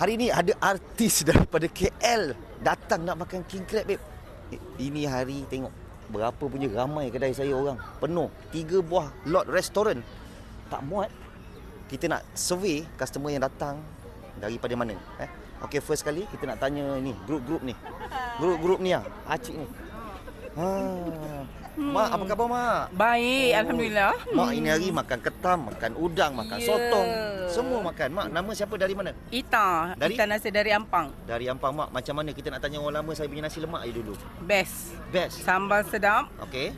Hari ni ada artis daripada KL datang nak makan king crab, babe. Ini hari tengok berapa punya ramai kedai saya orang. Penuh. 3 buah lot restoran. Tak muat. Kita nak survey customer yang datang daripada mana. Okey, first kali kita nak tanya ni, grup-grup ni. Grup-grup ni lah, Acik ni. Mak, apa khabar Mak? Baik, Alhamdulillah. Mak ini hari makan ketam, makan udang, makan sotong. Semua makan. Mak, nama siapa dari mana? Ita. Dari? Ita nasi dari Ampang. Dari Ampang. Mak, macam mana kita nak tanya orang lama saya punya nasi lemak je dulu? Best. Best. Sambal sedap. Okey.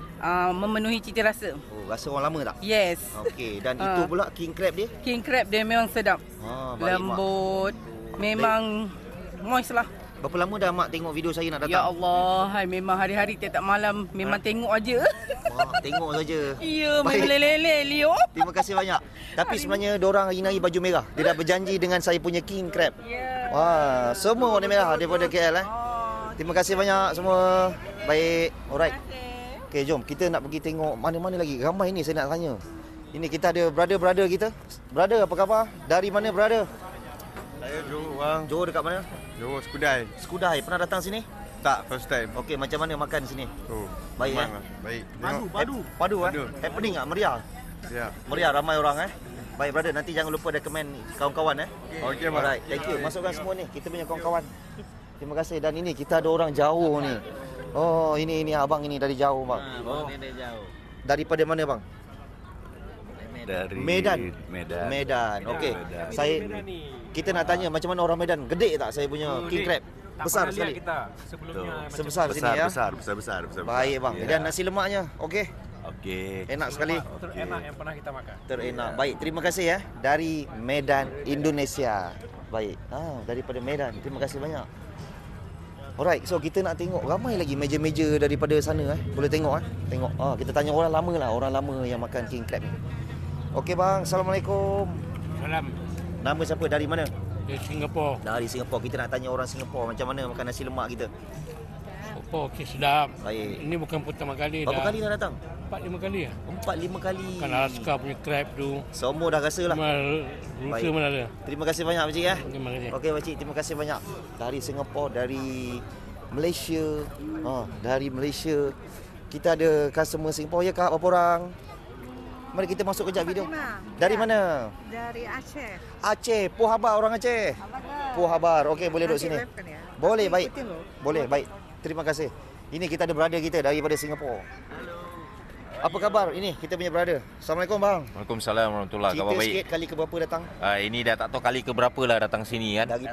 Memenuhi cita rasa. Oh, rasa orang lama tak? Yes. Okey, dan itu pula king crab dia? King crab dia memang sedap. Baik, Lembut. Mak. Memang moist lah. Berapa lama dah Mak tengok video saya nak datang? Ya Allah, hai, memang hari-hari tiap malam memang tengok aja. Mak, tengok saja. Ya, Baik. meleleh Leo. Terima kasih banyak. Tapi sebenarnya diorang hari ni baju merah. Dia dah berjanji dengan saya punya king crab. Ya. Wah, semua warna merah daripada KL Terima kasih banyak semua. Baik, alright. Okey, jom kita nak pergi tengok mana-mana lagi. Ramai ni saya nak tanya. Ini kita ada brother-brother kita. Brother, apa khabar? Dari mana brother? Saya Johor bang. Johor dekat mana? Johor Skudai. Skudai. Pernah datang sini? Tak, first time. Okey, macam mana makan sini? Oh, Baik, memang lah. Baik. Tengok. Padu Padu. Happening tak? Meriah? Ya. Meriah, ramai orang Baik brother, nanti jangan lupa recommend kawan-kawan Okey bang. Alright, thank you. Masukkan semua ni, kita punya kawan-kawan. Terima kasih. Dan ini kita ada orang jauh ni. Oh, ini abang ini dari jauh bang. Ini dari jauh. Daripada mana bang? Dari Medan. Medan. Okey. Saya kita nak tanya macam mana orang Medan. Gede tak saya punya king crab? Besar sekali. Kita sebelumnya Sebesar sini ya. Besar. Baik bang. Dan nasi lemaknya okey. Okey. Enak sekali. terenak yang pernah kita makan. Terenak. Baik, terima kasih dari Medan, Indonesia. Baik. Daripada Medan. Terima kasih banyak. Alright, so kita nak tengok ramai lagi meja-meja daripada sana Boleh tengok Tengok. Kita tanya orang lama lah, orang lama yang makan king crab ni. Okey bang, Assalamualaikum. Salam. Nama siapa? Dari mana? Dari Singapura. Dari Singapura. Kita nak tanya orang Singapura macam mana makan nasi lemak kita. Oh, okey, sedap. Baik. Ini bukan pertama kali Berapa dah. kali dah datang? 4-5 kali lah. 4-5 kali. Kan Alaska punya crab tu. Semua dah rasa lah. Rusa Baik. mana ada. Terima kasih banyak pakcik Terima kasih. Okey pakcik, terima kasih banyak. Dari Singapura, dari Malaysia. Dari Malaysia. Kita ada customer Singapura ya kak, berapa orang? Mari kita masuk kejap video. Dari mana? Dari Aceh. Aceh. Puh Habar orang Aceh. Puh Habar. Okey, boleh duduk sini. Boleh, baik. Boleh, baik. Terima kasih. Ini kita ada brother kita daripada Singapura. Hello. Apa khabar? Ini kita punya brother. Assalamualaikum bang. Waalaikumsalam warahmatullahi Cerita wabarakatuh. sikit kali ke berapa datang? Ini dah tak tahu kali ke berapa lah datang sini kan. Dari